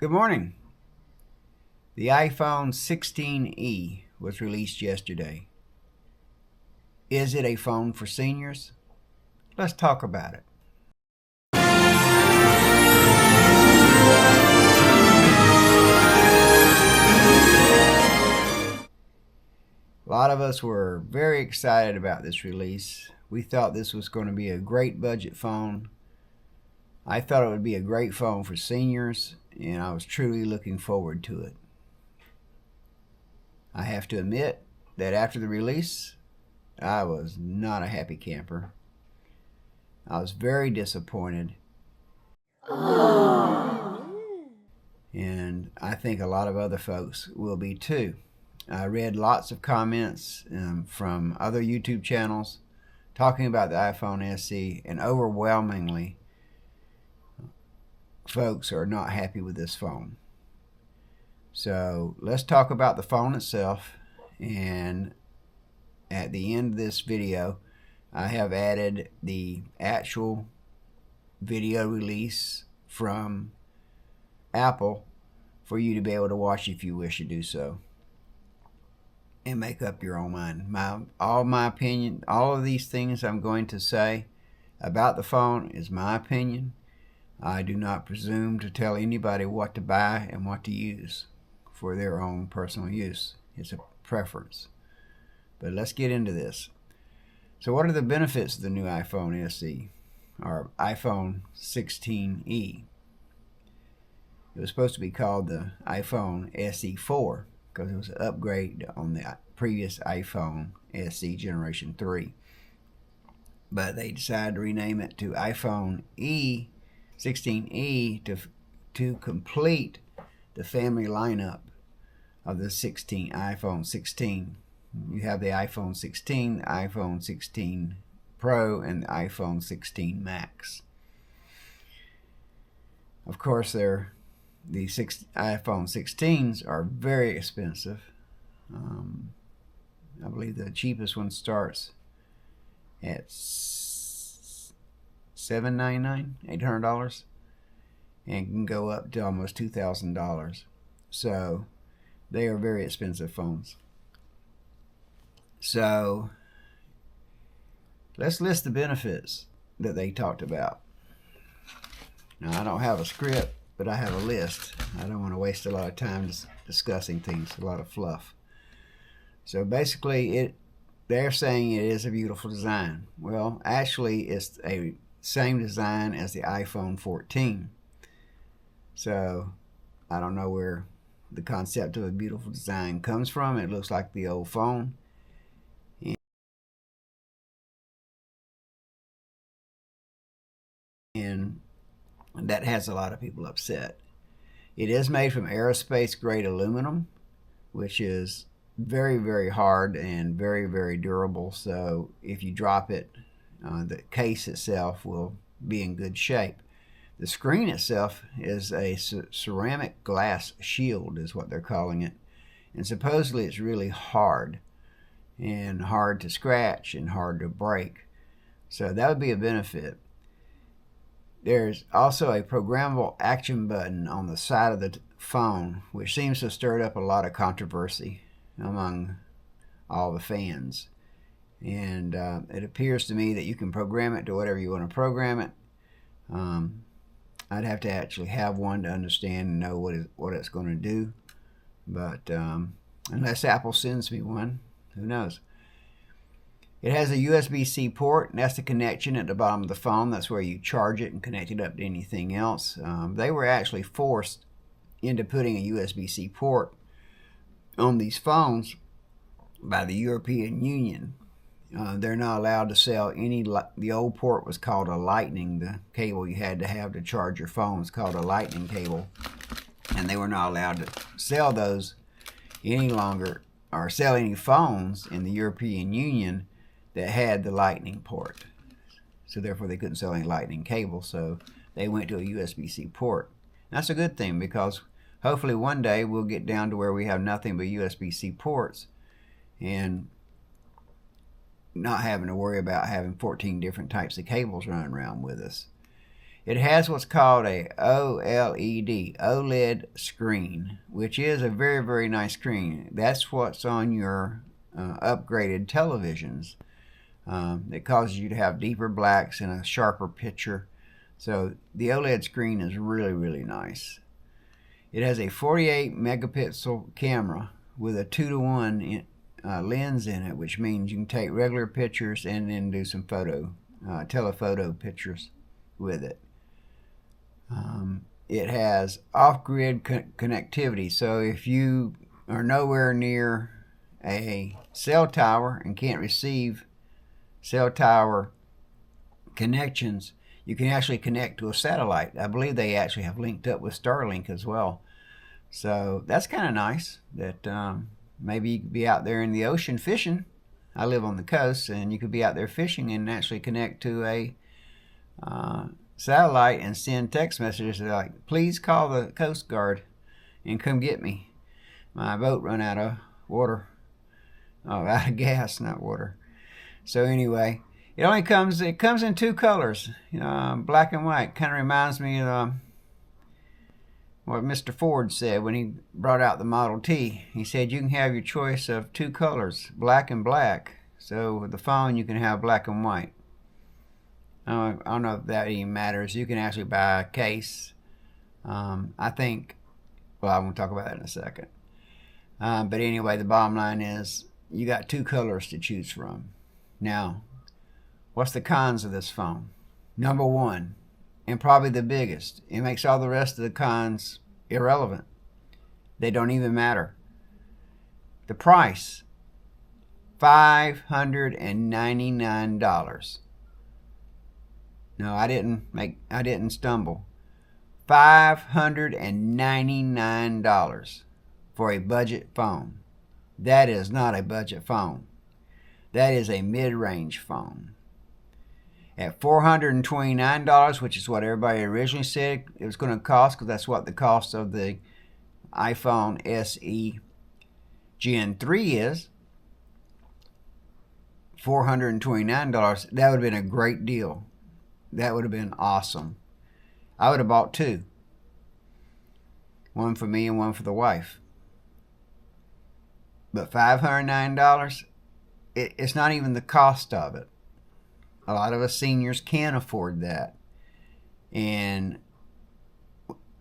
Good morning. The iPhone 16e was released yesterday. Is it a phone for seniors? Let's talk about it. A lot of us were very excited about this release. We thought this was going to be a great budget phone. I thought it would be a great phone for seniors, and I was truly looking forward to it. I have to admit that after the release, I was not a happy camper. I was very disappointed. And I think a lot of other folks will be too. I read lots of comments from other YouTube channels talking about the iPhone SE, and overwhelmingly, folks are not happy with this phone. So let's talk about the phone itself, and at the end of this video I have added the actual video release from Apple for you to be able to watch if you wish to do so and make up your own mind. All my opinion, all of these things I'm going to say about the phone is my opinion. I do not presume to tell anybody what to buy and what to use for their own personal use. It's a preference. But let's get into this. So what are the benefits of the new iPhone SE, or iPhone 16e? It was supposed to be called the iPhone SE4 because it was an upgrade on the previous iPhone SE Generation 3. But they decided to rename it to iPhone 16e to complete the family lineup of the iPhone 16. You have the iPhone 16, the iPhone 16 Pro, and the iPhone 16 Max. Of course, the iPhone 16s are very expensive. I believe the cheapest one starts at $799, $800, and can go up to almost $2,000. So they are very expensive phones. So let's list the benefits that they talked about. Now, I don't have a script, but I have a list. I don't want to waste a lot of time discussing things, a lot of fluff. So basically, they're saying it is a beautiful design. Well, actually, it's a same design as the iPhone 14. So I don't know where the concept of a beautiful design comes from. It looks like the old phone. And that has a lot of people upset. It is made from aerospace grade aluminum, which is very, very hard and very, very durable. So if you drop it, the case itself will be in good shape. The screen itself is a ceramic glass shield, is what they're calling it. And supposedly it's really hard and hard to scratch and hard to break. So that would be a benefit. There's also a programmable action button on the side of the phone, which seems to have stirred up a lot of controversy among all the fans. And it appears to me that you can program it to whatever you want to program it. I'd have to actually have one to understand and know what it's going to do. But unless Apple sends me one, who knows? It has a USB-C port, and that's the connection at the bottom of the phone. That's where you charge it and connect it up to anything else. They were actually forced into putting a USB-C port on these phones by the European Union. They're not allowed to sell any. The old port was called a lightning. The cable you had to have to charge your phone was called a lightning cable, and they were not allowed to sell those any longer, or sell any phones in the European Union that had the lightning port. So therefore they couldn't sell any lightning cable, so they went to a USB-C port. That's a good thing, because hopefully one day we'll get down to where we have nothing but USB-C ports and not having to worry about having 14 different types of cables running around with us. It has what's called a OLED screen, which is a very, very nice screen. That's what's on your upgraded televisions. It causes you to have deeper blacks and a sharper picture. So the OLED screen is really, really nice. It has a 48 megapixel camera with a 2:1 lens in it, which means you can take regular pictures and then do some telephoto pictures with it. It has off-grid connectivity, so if you are nowhere near a cell tower and can't receive cell tower connections, you can actually connect to a satellite. I believe they actually have linked up with Starlink as well. So that's kind of nice that maybe you could be out there in the ocean fishing. I live on the coast, and you could be out there fishing and actually connect to a satellite and send text messages like, please call the Coast Guard and come get me. My boat run out of water. Oh, out of gas, not water. So anyway, it comes in two colors, black and white. Kind of reminds me of what Mr. Ford said when he brought out the Model T. He said you can have your choice of two colors, black and black. So with the phone, you can have black and white. I don't know if that even matters. You can actually buy a case. I think, well, I'm going to talk about that in a second. But anyway, the bottom line is you got two colors to choose from. Now, what's the cons of this phone? Number one, and probably the biggest, it makes all the rest of the cons irrelevant. They don't even matter. The price, $599. No, I didn't stumble. $599 for a budget phone. That is not a budget phone. That is a mid-range phone. At $429, which is what everybody originally said it was going to cost, because that's what the cost of the iPhone SE Gen 3 is, $429, that would have been a great deal. That would have been awesome. I would have bought two. One for me and one for the wife. But $509, it's not even the cost of it. A lot of us seniors can't afford that. And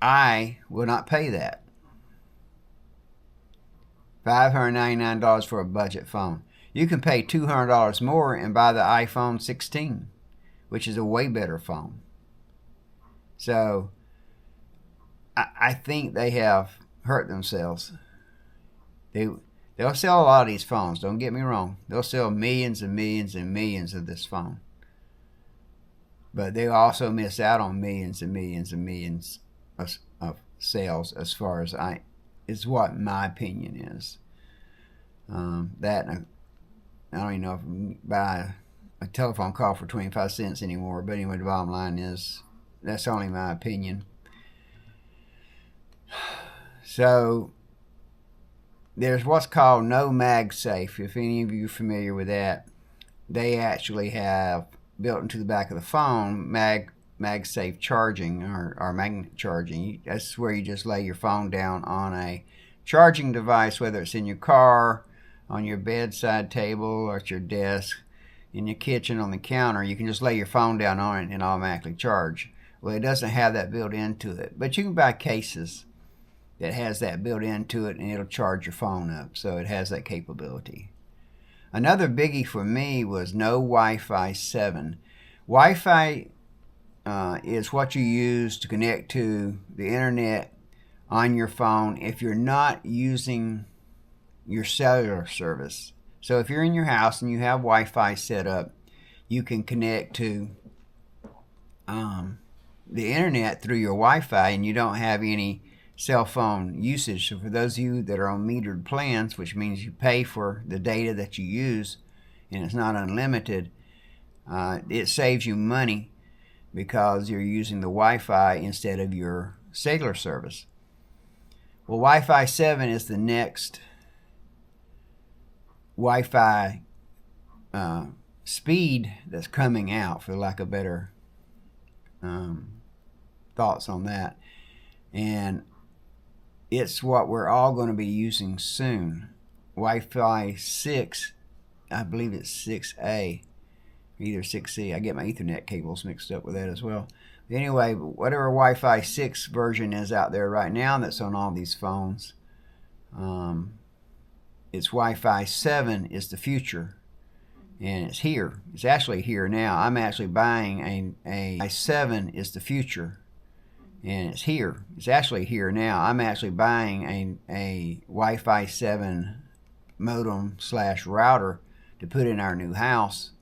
I will not pay that. $599 for a budget phone. You can pay $200 more and buy the iPhone 16, which is a way better phone. So I think they have hurt themselves. They'll sell a lot of these phones, don't get me wrong. They'll sell millions and millions and millions of this phone. But they also miss out on millions and millions and millions of sales, as far as is what my opinion is. That, I don't even know if you can buy a telephone call for 25 cents anymore. But anyway, the bottom line is that's only my opinion. So there's what's called no MagSafe. If any of you are familiar with that, they actually have built into the back of the phone MagSafe charging or magnet charging. That's where you just lay your phone down on a charging device, whether it's in your car, on your bedside table, or at your desk, in your kitchen, on the counter. You can just lay your phone down on it and automatically charge. Well, it doesn't have that built into it, but you can buy cases that has that built into it, and it'll charge your phone up. So it has that capability. Another biggie for me was no Wi-Fi 7. Wi-Fi is what you use to connect to the internet on your phone if you're not using your cellular service. So if you're in your house and you have Wi-Fi set up, you can connect to the internet through your Wi-Fi, and you don't have any cell phone usage. So for those of you that are on metered plans, which means you pay for the data that you use and it's not unlimited, it saves you money because you're using the Wi-Fi instead of your cellular service. Well, Wi-Fi 7 is the next Wi-Fi speed that's coming out, for lack of better thoughts on that. And it's what we're all going to be using soon. Wi-Fi 6, I believe it's 6A, either 6C. I get my Ethernet cables mixed up with that as well. But anyway, whatever Wi-Fi 6 version is out there right now that's on all these phones, it's Wi-Fi 7 is the future. And it's here. It's actually here now. I'm actually buying a Wi-Fi 7 is the future. And it's here. It's actually here now. I'm actually buying a Wi-Fi 7 modem / router to put in our new house.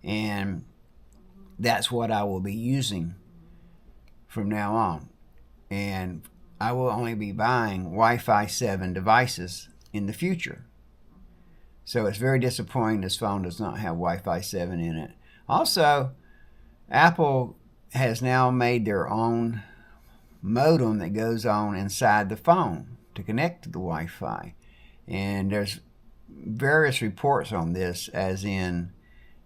And that's what I will be using from now on. And I will only be buying Wi-Fi 7 devices in the future. So it's very disappointing this phone does not have Wi-Fi 7 in it. Also, Apple has now made their own modem that goes on inside the phone to connect to the Wi-Fi. And there's various reports on this, as in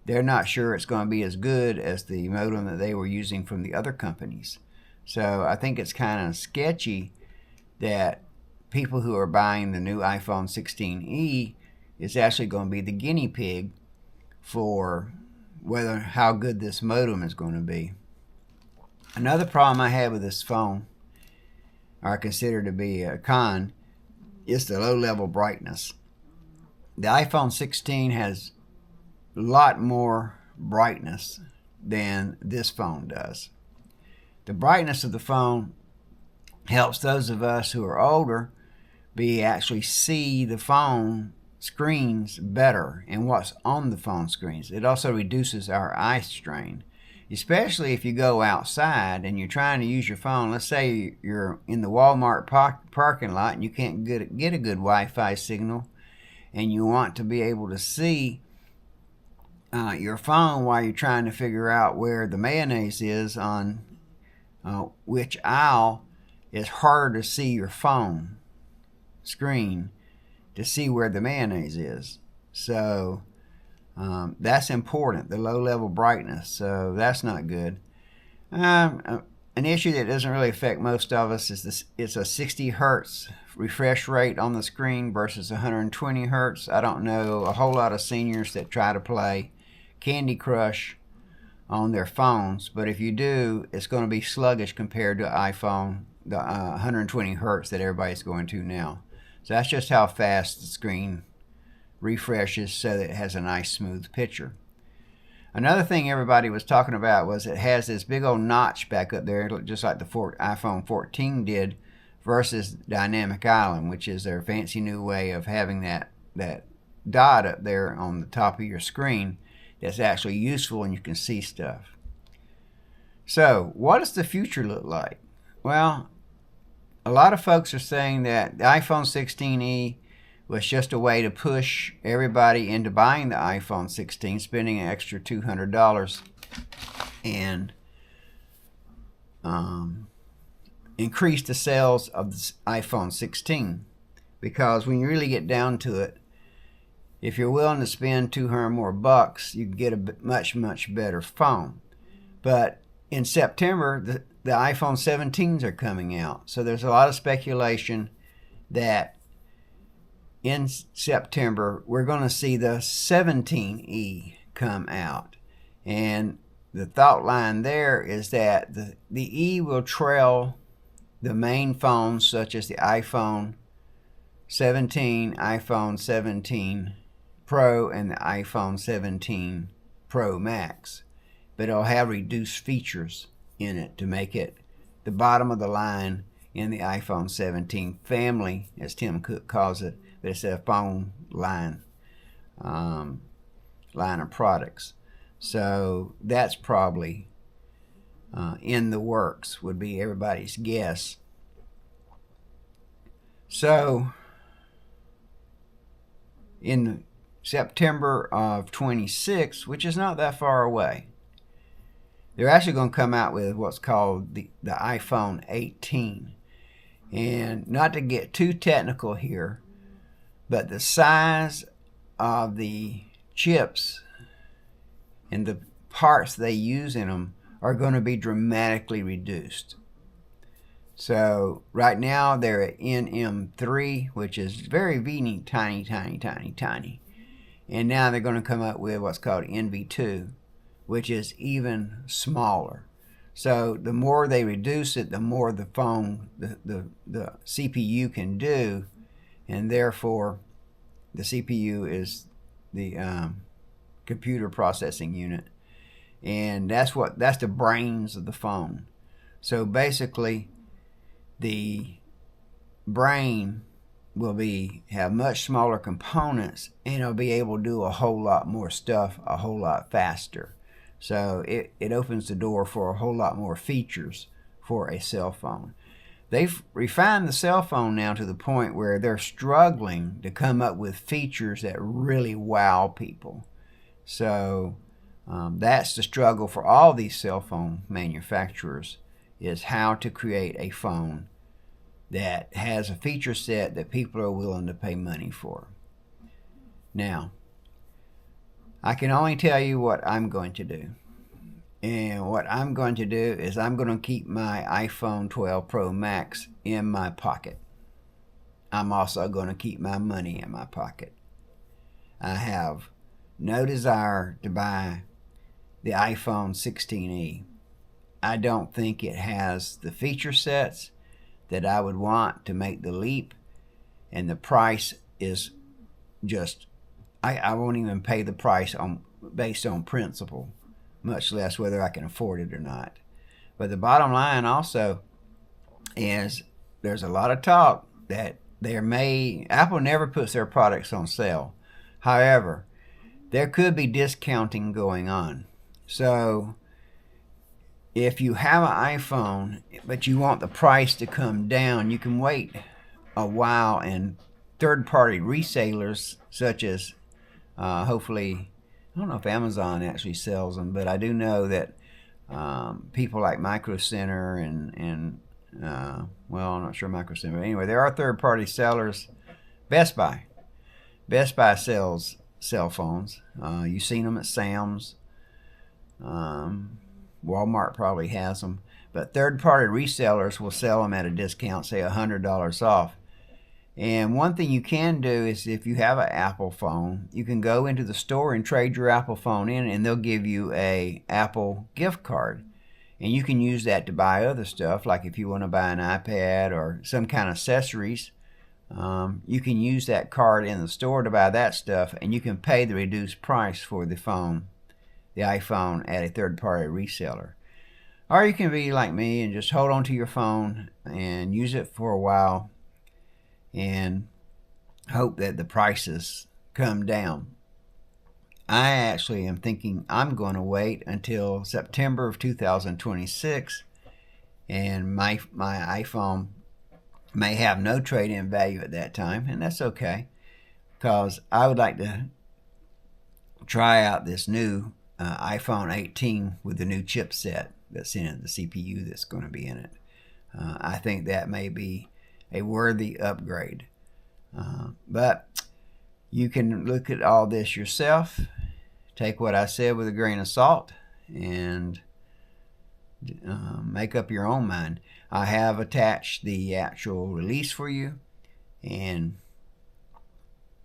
they're not sure it's going to be as good as the modem that they were using from the other companies. So I think it's kind of sketchy that people who are buying the new iPhone 16e is actually going to be the guinea pig for how good this modem is going to be. Another problem I have with this phone, or I consider to be a con, is the low level brightness. The iPhone 16 has a lot more brightness than this phone does. The brightness of the phone helps those of us who are older actually see the phone screens better and what's on the phone screens. It also reduces our eye strain, especially if you go outside and you're trying to use your phone. Let's say you're in the Walmart parking lot and you can't get a good Wi-Fi signal, and you want to be able to see your phone while you're trying to figure out where the mayonnaise is on which aisle. It's harder to see your phone screen to see where the mayonnaise is. So that's important, the low level brightness. So that's not good. An issue that doesn't really affect most of us is this: it's a 60 hertz refresh rate on the screen versus 120 hertz. I don't know a whole lot of seniors that try to play Candy Crush on their phones, but if you do, it's going to be sluggish compared to iPhone, the 120 hertz that everybody's going to now. So that's just how fast the screen refreshes, so that it has a nice smooth picture. Another thing everybody was talking about was it has this big old notch back up there, just like the iPhone 14 did, versus Dynamic Island, which is their fancy new way of having that dot up there on the top of your screen that's actually useful and you can see stuff. So what does the future look like? Well, a lot of folks are saying that the iPhone 16e was just a way to push everybody into buying the iPhone 16, spending an extra $200, and increase the sales of the iPhone 16. Because when you really get down to it, if you're willing to spend $200 more bucks, you can get a much better phone. But in September, the iPhone 17s are coming out. So there's a lot of speculation that in September we're going to see the 17e come out. And the thought line there is that the E will trail the main phones such as the iPhone 17, iPhone 17 Pro, and the iPhone 17 Pro Max. But it'll have reduced features in it to make it the bottom of the line in the iPhone 17 family, as Tim Cook calls it, but it's a phone line of products. So that's probably in the works, would be everybody's guess. So in September of 26, which is not that far away, they're actually going to come out with what's called the iPhone 18. And not to get too technical here, but the size of the chips and the parts they use in them are going to be dramatically reduced. So right now they're at NM3, which is very tiny. And now they're going to come up with what's called NV2, which is even smaller. So the more they reduce it, the more the phone, the CPU can do, and therefore the CPU is the computer processing unit, and that's the brains of the phone. So basically, the brain will have much smaller components, and it'll be able to do a whole lot more stuff a whole lot faster. So it opens the door for a whole lot more features for a cell phone. They've refined the cell phone now to the point where they're struggling to come up with features that really wow people. So that's the struggle for all these cell phone manufacturers, is how to create a phone that has a feature set that people are willing to pay money for. Now, I can only tell you what I'm going to do. And what I'm going to do is I'm going to keep my iPhone 12 Pro Max in my pocket. I'm also going to keep my money in my pocket. I have no desire to buy the iPhone 16e. I don't think it has the feature sets that I would want to make the leap, and the price is just, I won't even pay the price based on principle, much less whether I can afford it or not. But the bottom line also is there's a lot of talk that Apple never puts their products on sale. However, there could be discounting going on. So if you have an iPhone but you want the price to come down, you can wait a while, and third-party resellers such as hopefully, I don't know if Amazon actually sells them, but I do know that people like Micro Center and well, I'm not sure Micro Center, but anyway, there are third-party sellers. Best Buy sells cell phones. You've seen them at Sam's. Walmart probably has them, but third-party resellers will sell them at a discount, say $100 off. And one thing you can do is, if you have an Apple phone, you can go into the store and trade your Apple phone in, and they'll give you a Apple gift card. And you can use that to buy other stuff, like if you want to buy an iPad or some kind of accessories, you can use that card in the store to buy that stuff, and you can pay the reduced price for the phone, the iPhone, at a third-party reseller. Or you can be like me and just hold on to your phone and use it for a while and hope that the prices come down. I actually am thinking I'm going to wait until September of 2026, and my iPhone may have no trade-in value at that time, and that's okay, because I would like to try out this new iPhone 18 with the new chipset that's in it, the CPU that's going to be in it. I think that may be a worthy upgrade. But you can look at all this yourself, take what I said with a grain of salt, and make up your own mind. I have attached the actual release for you, and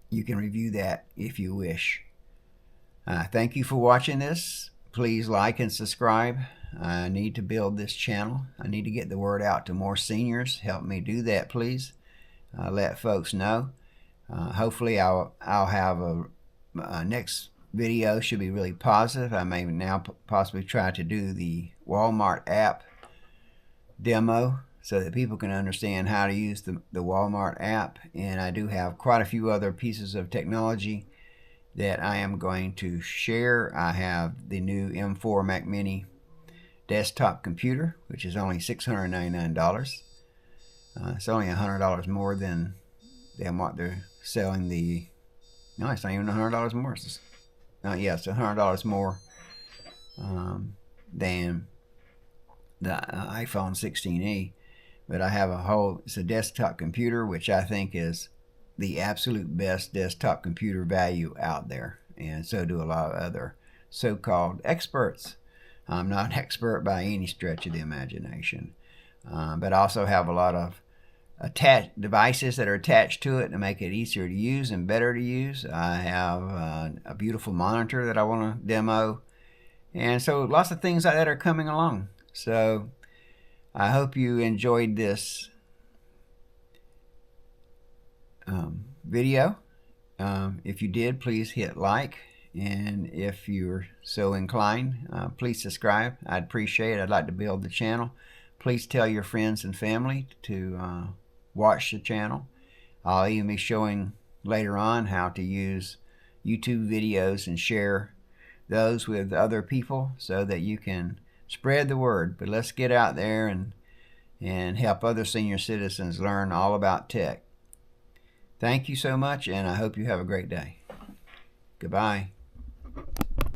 you can review that if you wish. Thank you for watching this. Please like and subscribe. I need to build this channel. I need to get the word out to more seniors. Help me do that, please. Let folks know. Hopefully I'll have a next video should be really positive. I may now possibly try to do the Walmart app demo so that people can understand how to use the Walmart app. And I do have quite a few other pieces of technology that I am going to share. I have the new M4 Mac Mini desktop computer, which is only $699. It's only $100 more than what they're selling the. No, it's not even $100 more. It's $100 more than the iPhone 16e. But I have it's a desktop computer, which I think is the absolute best desktop computer value out there, and so do a lot of other so-called experts. I'm not an expert by any stretch of the imagination, but I also have a lot of attached devices that are attached to it to make it easier to use and better to use. I have a beautiful monitor that I want to demo, and so lots of things like that are coming along. So I hope you enjoyed this video. If you did, please hit like, and if you're so inclined, please subscribe. I'd appreciate it. I'd like to build the channel. Please tell your friends and family to watch the channel. I'll even be showing later on how to use YouTube videos and share those with other people so that you can spread the word. But let's get out there and help other senior citizens learn all about tech. Thank you so much, and I hope you have a great day. Goodbye.